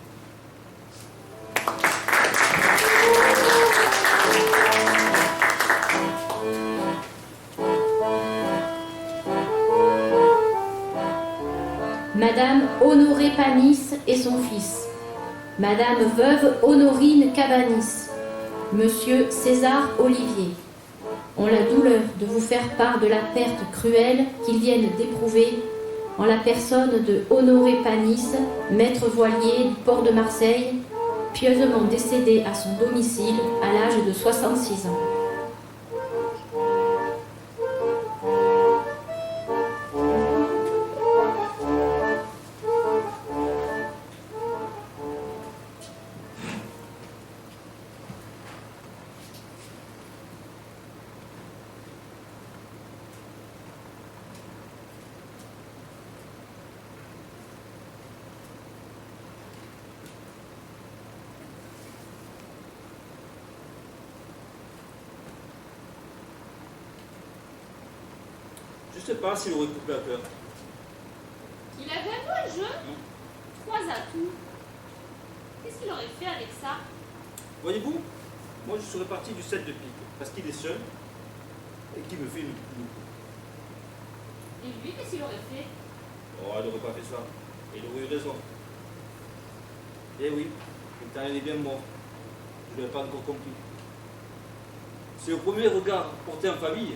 Speaker 1: Madame Honoré Panis et son fils. Madame veuve Honorine Cabanis. Monsieur César Olivier ont la douleur de vous faire part de la perte cruelle qu'ils viennent d'éprouver en la personne de Honoré Panis, maître voilier du port de Marseille, pieusement décédé à son domicile à l'âge de 66 ans.
Speaker 2: Je ne sais pas s'il aurait coupé à cœur.
Speaker 3: Il avait un bon jeu. 3 atouts. Qu'est-ce qu'il aurait fait avec ça?
Speaker 2: Voyez-vous, moi je serais parti du 7 de pique, parce qu'il est seul et qu'il me fait une loupe.
Speaker 3: Et lui, qu'est-ce qu'il aurait fait?
Speaker 2: Oh, il n'aurait pas fait ça. Et il aurait eu raison. Eh oui, le temps est bien mort. Je ne l'avais pas encore compris. C'est au premier regard porté en famille,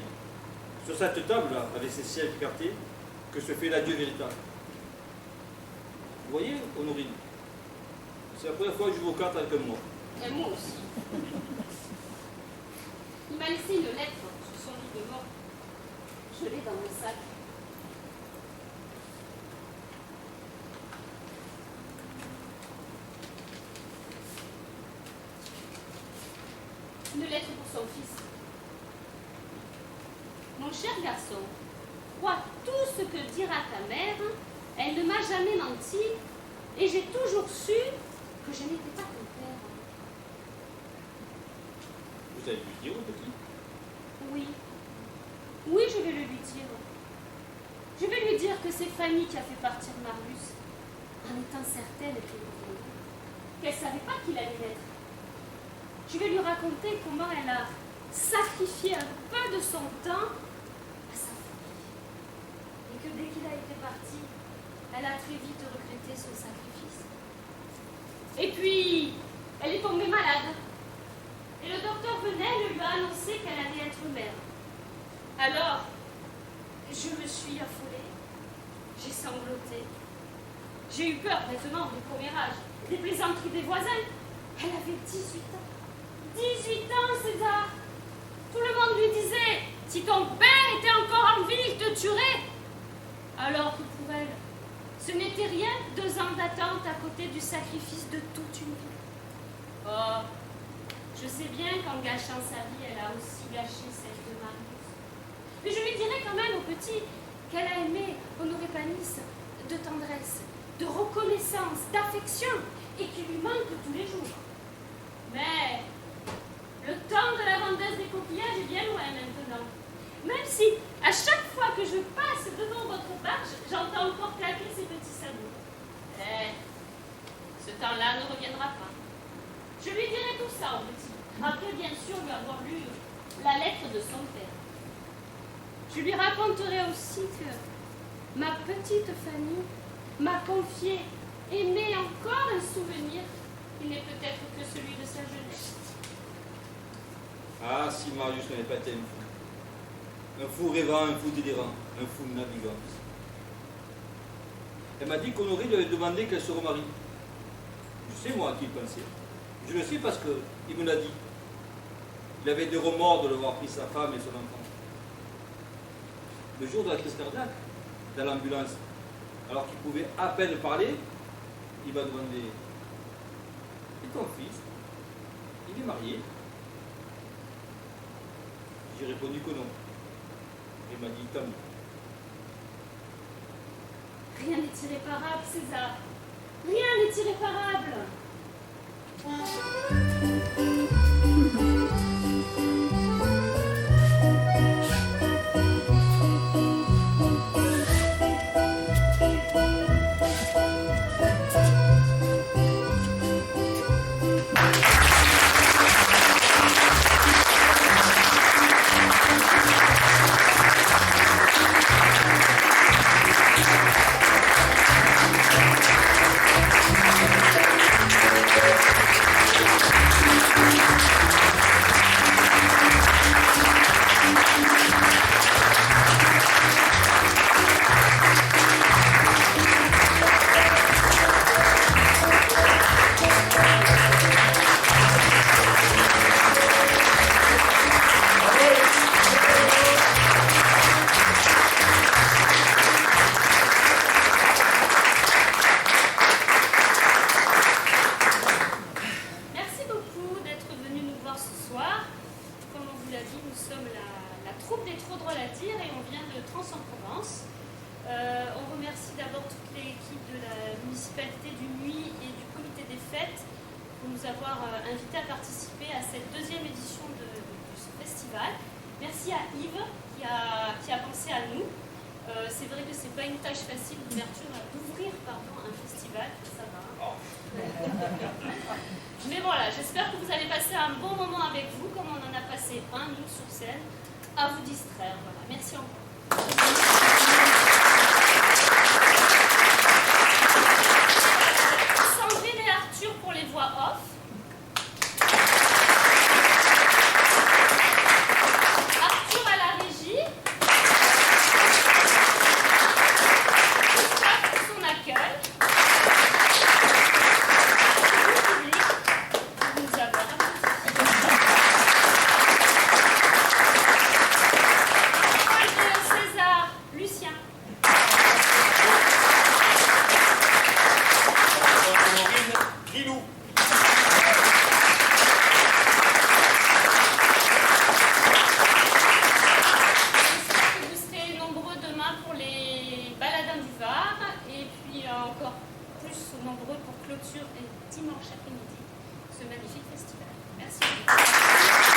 Speaker 2: sur cette table-là, avec ses sièges écartés, que se fait l'adieu véritable. Vous voyez, Honorine, c'est la première fois que je joue aux cartes avec un mort.
Speaker 3: Et moi aussi. Il m'a laissé une lettre sur son lit de mort. Je l'ai dans mon sac. Une lettre pour son fils. Mon cher garçon, crois tout ce que dira ta mère. Elle ne m'a jamais menti et j'ai toujours su que je n'étais pas ton père.
Speaker 2: Vous allez lui dire au petit?
Speaker 3: Oui. Oui, je vais le lui dire. Je vais lui dire que c'est Fanny qui a fait partir Marius, en étant certaine qu'elle ne savait pas qu'il allait naître. Je vais lui raconter comment elle a sacrifié un peu de son temps à sa famille. Et que dès qu'il a été parti, elle a très vite regretté son sacrifice. Et puis, elle est tombée malade. Et le docteur Venel lui a annoncé qu'elle allait être mère. Alors, je me suis affolée. J'ai sangloté. J'ai eu peur, bêtement, du commérage, des plaisanteries des voisins. Elle avait 18 ans. 18 ans, César! Tout le monde lui disait, si ton père était encore en vie, il te tuerait. Alors que pour elle, ce n'était rien, 2 ans d'attente à côté du sacrifice de toute une vie. Oh, je sais bien qu'en gâchant sa vie, elle a aussi gâché celle de Marius. Mais je lui dirai quand même au petit qu'elle a aimé Honoré Panis de tendresse, de reconnaissance, d'affection, et qu'il lui manque tous les jours. Mais le temps de la vendeuse des coquillages est bien loin maintenant. Même si, à chaque fois que je passe devant votre barge, j'entends encore claquer ces petits sabots. Ce temps-là ne reviendra pas. Je lui dirai tout ça au petit, après bien sûr lui avoir lu la lettre de son père. Je lui raconterai aussi que ma petite Fanny, m'a confié, aimé encore un souvenir qui n'est peut-être que celui de sa jeunesse.
Speaker 2: Ah, si Marius n'avait pas été un fou rêvant, un fou délirant, un fou navigant. Elle m'a dit qu'Honoré lui avait demandé qu'elle se remarie. Je sais moi à qui il pensait. Je le sais parce qu'il me l'a dit. Il avait des remords de l'avoir pris sa femme et son enfant. Le jour de la crise cardiaque, dans l'ambulance, alors qu'il pouvait à peine parler, il m'a demandé: et ton fils, il est marié? J'ai répondu que non. Il m'a dit: tant mieux.
Speaker 3: Rien n'est irréparable, César. Rien n'est irréparable. Merci à Yves qui a pensé à nous. C'est vrai que c'est pas une tâche facile d'ouvrir un festival, ça va. Mais voilà, j'espère que vous allez passer un bon moment avec vous, comme on en a passé un, nous, sur scène, à vous distraire. Voilà. Merci encore. Sandrine et Arthur pour les voix off. Nombreux pour clôture et dimanche après-midi ce magnifique festival. Merci.